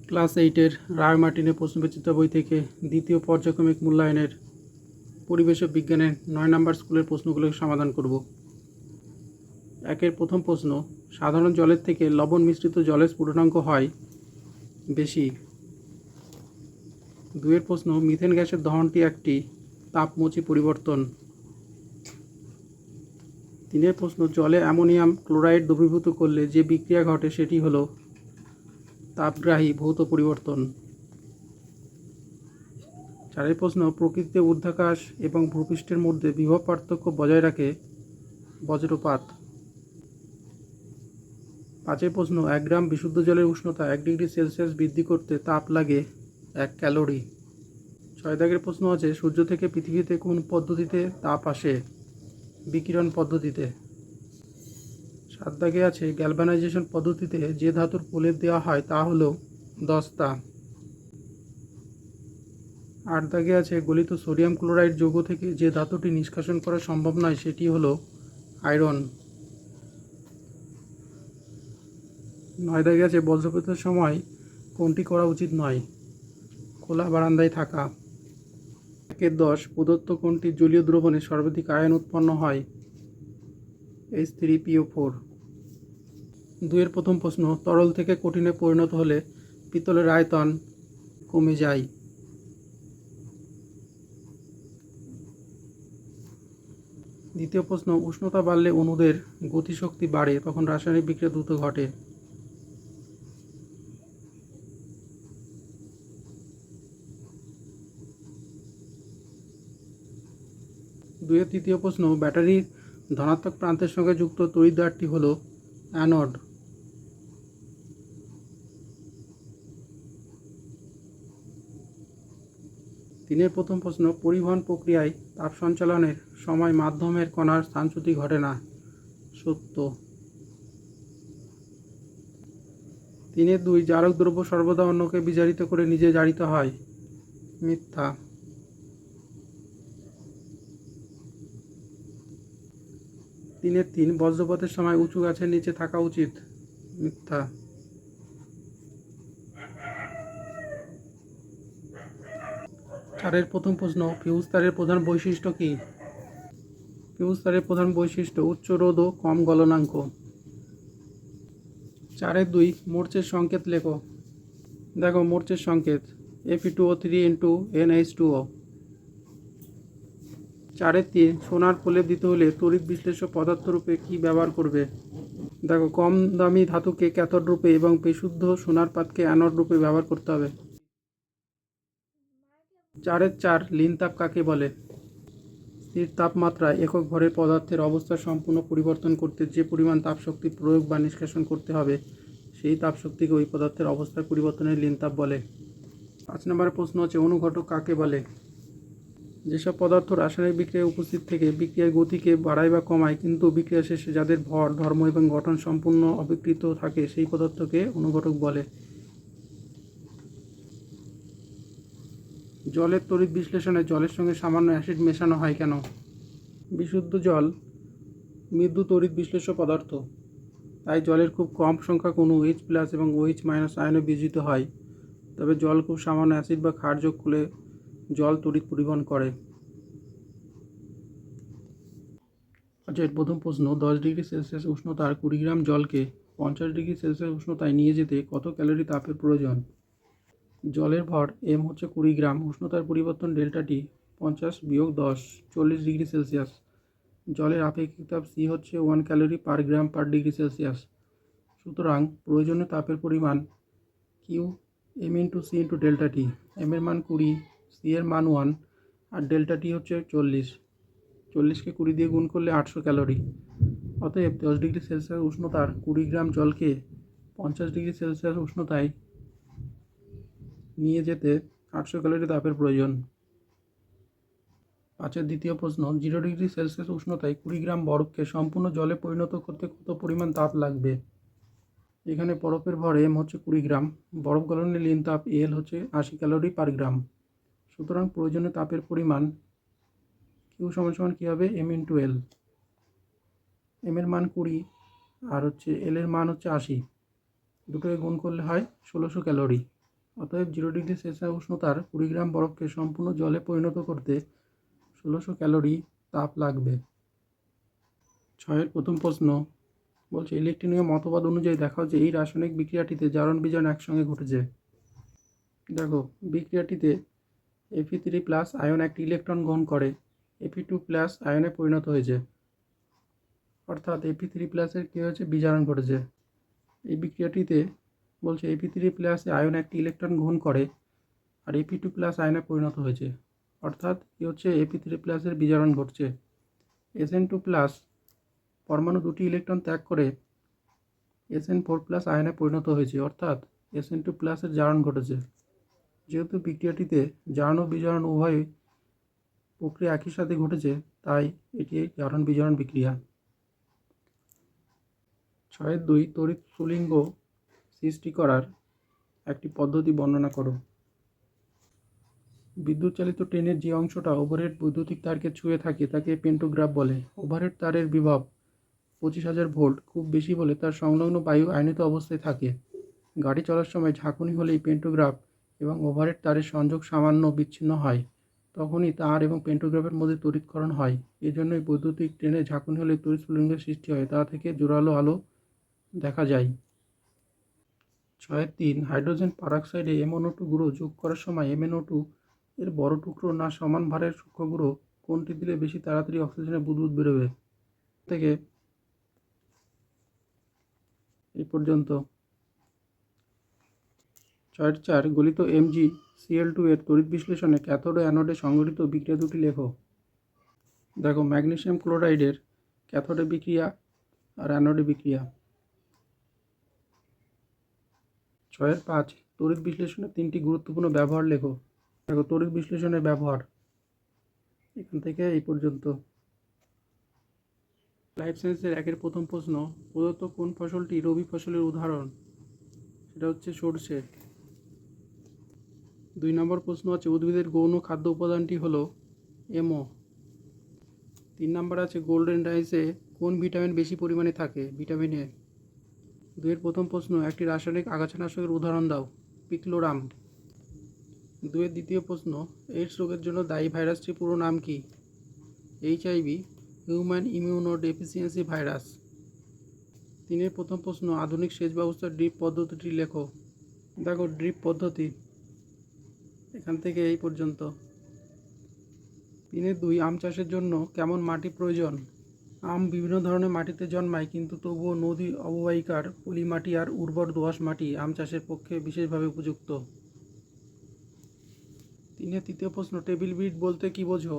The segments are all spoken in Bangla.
ক্লাস 8-এর রায় মার্টিনের প্রশ্নবিচিত্রা বই থেকে দ্বিতীয় পর্যায়ক্রমিক মূল্যায়নের পরিবেশ ও বিজ্ঞানের 9 নম্বর স্কুলের প্রশ্নগুলোকে সমাধান করব। 1-এর প্রথম প্রশ্ন, সাধারণ জলের থেকে লবণ মিশ্রিত জলের স্ফুটনাঙ্ক হয় বেশি। 2-এর প্রশ্ন, মিথেন গ্যাসের দহনটি একটি তাপমোচী পরিবর্তন। 3-এর প্রশ্ন, জলে অ্যামোনিয়াম ক্লোরাইড দ্রবীভূত করলে যে বিক্রিয়া ঘটে সেটি হলো তাপগ্রাহী ভৌত পরিবর্তন। 4-এর প্রশ্ন, প্রকৃতিতে ঊর্ধ্বাকাশ এবং ভূপৃষ্ঠের মধ্যে বিভব পার্থক্য বজায় রাখে বজ্রপাত। 5-এর প্রশ্ন, 1 গ্রাম বিশুদ্ধ জলের উষ্ণতা 1 ডিগ্রি সেলসিয়াস বৃদ্ধি করতে তাপ লাগে 1 ক্যালোরি। 6 দাগের প্রশ্ন আছে, সূর্য থেকে পৃথিবীতে কোন পদ্ধতিতে তাপ আসে? বিকিরণ পদ্ধতিতে। 7 দাগে আছে, গ্যালভানাইজেশন পদ্ধতিতে যে ধাতুর প্রলেপ দেওয়া হয় তা হলো দস্তা। 8 দাগে আছে, গলিত সোডিয়াম ক্লোরাইড যৌগ থেকে যে ধাতুটি নিষ্কাশন করা সম্ভব নয় সেটি হলো আয়রন। 9 দাগে আছে, বজ্রপাতের সময় কোনটি করা উচিত নয়? খোলা বারান্দায় থাকা। 1-10, প্রদত্ত কোনটি জলীয় দ্রবণে সর্বাধিক আয়ন উৎপন্ন হয়? H3PO4। 2-এর প্রথম প্রশ্ন, তরল থেকে কঠিনে পরিণত হলে পিতলের আয়তন কমে যায়। দ্বিতীয় প্রশ্ন, উষ্ণতা বাড়লে অণুদের গতিশক্তি বাড়ে, তখন রাসায়নিক বিক্রিয়া দ্রুত ঘটে। 2-এর তৃতীয় প্রশ্ন, ব্যাটারির ধনাত্মক প্রান্তের সঙ্গে যুক্ত তড়িৎদ্বারটি হল অ্যানোড। 3-এর প্রথম প্রশ্ন, পরিবহন প্রক্রিয়ায় তাপ সঞ্চালনের সময় মাধ্যমের কণার স্থানচ্যুতি ঘটে না, সত্য। 3-2, জারক দ্রব্য সর্বদা অন্যকে বিজারিত করে নিজে জারিত হয়, মিথ্যা। 3-3, বজ্রপাতের সময় উঁচু গাছের নিচে থাকা উচিত, মিথ্যা। 4-এর প্রথম প্রশ্ন, ফিউজ তারের প্রধান বৈশিষ্ট্য কী? ফিউজ তারের প্রধান বৈশিষ্ট্য উচ্চ রোধ ও কম গলনাঙ্ক। 4-2, মোর্চের সংকেত লেখো। দেখো মোর্চের সংকেত Fe2O3 × NH2O। 4-3, সোনার প্রলেপ দিতে হলে তড়িৎ বিশ্লেষ্য পদার্থ রূপে কী ব্যবহার করবে? দেখো কম দামি ধাতুকে ক্যাথোড রূপে এবং বিশুদ্ধ সোনার পাতকে অ্যানোড রূপে ব্যবহার করতে হবে। 4-4, লীন তাপ কাকে বলে? স্থির তাপমাত্রায় একক ভরের পদার্থের অবস্থার সম্পূর্ণ পরিবর্তন করতে যে পরিমাণ তাপশক্তি প্রয়োগ বা নিষ্কাশন করতে হবে সেই তাপশক্তিকে ওই পদার্থের অবস্থার পরিবর্তনের লীন তাপ বলে। 5 নম্বরের প্রশ্ন হচ্ছে, অনুঘটক কাকে বলে? যেসব পদার্থ রাসায়নিক বিক্রিয়ায় উপস্থিত থেকে বিক্রিয়ার গতিকে বাড়ায় বা কমায় কিন্তু বিক্রিয়া শেষে যাদের ভর, ধর্ম এবং গঠন সম্পূর্ণ অবিকৃত থাকে সেই পদার্থকে অনুঘটক বলে। জলের তড়িৎ বিশ্লেষণে জলের সঙ্গে সামান্য অ্যাসিড মেশানো হয় কেন? বিশুদ্ধ জল মৃদু তড়িৎ বিশ্লেষ্য পদার্থ, তাই জলের খুব কম সংখ্যক অণু H+ এবং OH- আয়নে বিয়োজিত হয়, তবে জল খুব সামান্য অ্যাসিড বা ক্ষার যোগ করলে জল তড়িৎ পরিবহন করে। আচ্ছা, এর প্রথম প্রশ্ন, 10 ডিগ্রি সেলসিয়াস উষ্ণতার 20 গ্রাম জলকে 50 ডিগ্রি সেলসিয়াস উষ্ণতায় নিয়ে যেতে কত ক্যালোরি তাপের প্রয়োজন? জলের ভর m হচ্ছে 20 গ্রাম, উষ্ণতার পরিবর্তন ডেল্টা T 50 - 10 40 ডিগ্রি সেলসিয়াস। জলের আপেক্ষিক তাপ C হচ্ছে 1 ক্যালোরি পার গ্রাম পার ডিগ্রি সেলসিয়াস। সুতরাং প্রয়োজনীয় তাপের পরিমাণ Q m × C × delta T। m এর মান 20, C এর মান 1 আর ডেল্টা T হচ্ছে 40। 40কে 20 দিয়ে গুণ করলে 800 ক্যালোরি। অতএব 10 ডিগ্রি সেলসিয়াস উষ্ণতার 20 গ্রাম জলকে 50 ডিগ্রি সেলসিয়াস উষ্ণতায় নিয়ে যেতে 800 ক্যালোরি তাপের প্রয়োজন। 5-এর দ্বিতীয় প্রশ্ন, 0 ডিগ্রি সেলসিয়াস উষ্ণতায় 20 গ্রাম বরফকে সম্পূর্ণ জলে পরিণত করতে কত পরিমাণ তাপ লাগবে? এখানে বরফের ভর m হচ্ছে 20 গ্রাম, বরফ গলনের লীন তাপ L হচ্ছে 80 ক্যালোরি পার গ্রাম। সুতরাং প্রয়োজনীয় তাপের পরিমাণ Q = কী হবে? m × L। m এর মান 20 আর L এর মান হচ্ছে 80, দুটোকে গুণ করলে হয় 1600 ক্যালোরি। অতএব 0 ডিগ্রি সেলসিয়াস উষ্ণতার 20 গ্রাম বরফকে সম্পূর্ণ জলে পরিণত করতে 1600 ক্যালোরি তাপ লাগবে। 6-এর প্রথম প্রশ্ন বলছে ইলেকট্রনীয় মতবাদ অনুযায়ী দেখাও যে এই রাসায়নিক বিক্রিয়াটিতে জারণ বিজারণ একসঙ্গে ঘটেছে। দেখো, বিক্রিয়াটিতে Fe3+ আয়ন একটি ইলেকট্রন গ্রহণ করে Fe2+ আয়নে পরিণত হয়েছে, অর্থাৎ Fe3+ কী হয়েছে, বিজারণ ঘটেছে। এই বিক্রিয়াটিতে বলছে Fe3+ আয়ন একটি ইলেকট্রন গ্রহণ করে আর Fe2+ আয়নে পরিণত হয়েছে, অর্থাৎ কী হচ্ছে, Fe3+ বিজারণ ঘটছে। Sn2+ পরমাণু দুটি ইলেকট্রন ত্যাগ করে Sn4+ আয়নে পরিণত হয়েছে, অর্থাৎ Sn2+ জারণ ঘটেছে। যেহেতু বিক্রিয়াটিতে জারণ ও বিজারণ উভয় প্রক্রিয়া একই সাথে ঘটেছে, তাই এটি জারণ বিজারণ বিক্রিয়া। 6-2 তড়িৎ স্ফুলিঙ্গ সৃষ্টি করার একটি পদ্ধতি বর্ণনা করো। বিদ্যুৎ চালিত ট্রেনের যে অংশটা ওভারহেড বৈদ্যুতিক তারকে ছুঁয়ে থাকে তাকে পেন্টোগ্রাফ বলে। ওভারহেড তারের বিভব 25,000 ভোল্ট খুব বেশি বলে তার সংলগ্ন বায়ু আয়নিত অবস্থায় থাকে। গাড়ি চলার সময় ঝাঁকুনি হলেই পেন্টোগ্রাফ এবং ওভারহেড তারের সংযোগ সামান্য বিচ্ছিন্ন হয়, তখনই তার এবং পেন্টোগ্রাফের মধ্যে তড়িৎকরণ হয়। এজন্যই বৈদ্যুতিক ট্রেনে ঝাঁকুনি হলে তড়িৎ স্ফুলিঙ্গের সৃষ্টি হয়, তা থেকে জোরালো আলো দেখা যায়। 6-3 হাইড্রোজেন পারঅক্সাইডে MnO2 গুঁড়ো যোগ করার সময় MnO2 এর বড় টুকরো না সমান ভারের সূক্ষ্ম গুঁড়ো কোনটি দিলে বেশি তাড়াতাড়ি অক্সিজেনের বুদবুদ বেরোবে? থেকে এই পর্যন্ত। 6-4 গলিত MgCl2 এর তড়িৎ বিশ্লেষণে ক্যাথোড ও অ্যানোডে সংঘটিত বিক্রিয়া দুটি লেখো। দেখো, ম্যাগনেসিয়াম ক্লোরাইডের ক্যাথোডে বিক্রিয়া আর অ্যানোডে বিক্রিয়া। 6-5 তড়িৎ বিশ্লেষণের 3টি গুরুত্বপূর্ণ ব্যবহার লেখো। দেখো, তড়িৎ বিশ্লেষণের ব্যবহার এখান থেকে এই পর্যন্ত। লাইফ সায়েন্সের 1-এর প্রথম প্রশ্ন, প্রদত্ত কোন ফসলটি রবি ফসলের উদাহরণ? সেটা হচ্ছে সরষে। 2 নম্বর প্রশ্ন আছে উদ্ভিদের গৌণ খাদ্য উপাদানটি হলো এমও। 3 নম্বর আছে গোল্ডেন রাইসে কোন ভিটামিন বেশি পরিমাণে থাকে? Vitamin A. 2-এর প্রথম প্রশ্ন, একটি রাসায়নিক আগাছানাশকের উদাহরণ দাও। পিক্লোরাম। 2-এর দ্বিতীয় প্রশ্ন, এইডস রোগের জন্য দায়ী ভাইরাসটির পুরো নাম কি? HIV, human immunodeficiency virus. 3-এর প্রথম প্রশ্ন, আধুনিক সেচ ব্যবস্থার ড্রিপ পদ্ধতিটি লেখো। দেখো, ড্রিপ পদ্ধতি এখান থেকে এই পর্যন্ত। 3-2 আম চাষের জন্য কেমন মাটি প্রয়োজন? আম বিভিন্ন ধরনের মাটিতে জন্মায়, কিন্তু তবুও নদী অববাহিকার পলি মাটি আর উর্বর দোআঁশ মাটি আম চাষের পক্ষে বিশেষভাবে উপযুক্ত। 3-এর তৃতীয় প্রশ্ন, টেবিল ব্রিড বলতে কী বোঝো?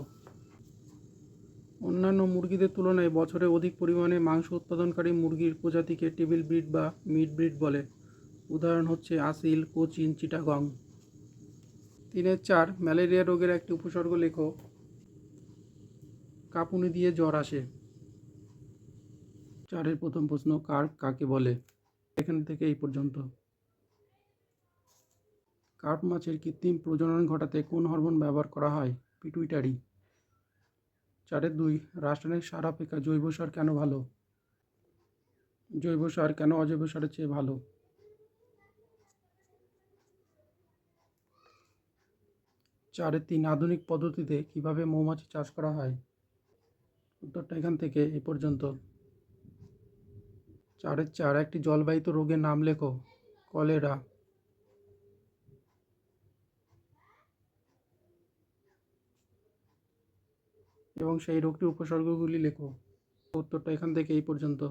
অন্যান্য মুরগিদের তুলনায় বছরে অধিক পরিমাণে মাংস উৎপাদনকারী মুরগির প্রজাতিকে টেবিল ব্রিড বা মিট ব্রিড বলে। উদাহরণ হচ্ছে আসিল, কোচিন, চিটাগং। 3-4 ম্যালেরিয়া রোগের একটি উপসর্গ লেখো। কাঁপুনি দিয়ে জ্বর আসে। 4-এর প্রথম প্রশ্ন, কার্প কাকে বলে? এখান থেকে এই পর্যন্ত। কার্প মাছের কৃত্রিম প্রজনন ঘটাতে কোন হরমোন ব্যবহার করা হয়? পিটুইটারি। 4-2 রাসায়নিক সার অপেক্ষা জৈব সার কেন ভালো? জৈব সার কেন অজৈব সারের চেয়ে ভালো? 4-3 আধুনিক পদ্ধতিতে কিভাবে মৌমাছি চাষ করা হয়? উত্তরটা এখান থেকে এই পর্যন্ত। 4-4 একটি জলবাহিত রোগের নাম লেখো। কলেরা। এবং সেই রোগটির উপসর্গগুলি লেখো। উত্তরটা এখান থেকে এই পর্যন্ত।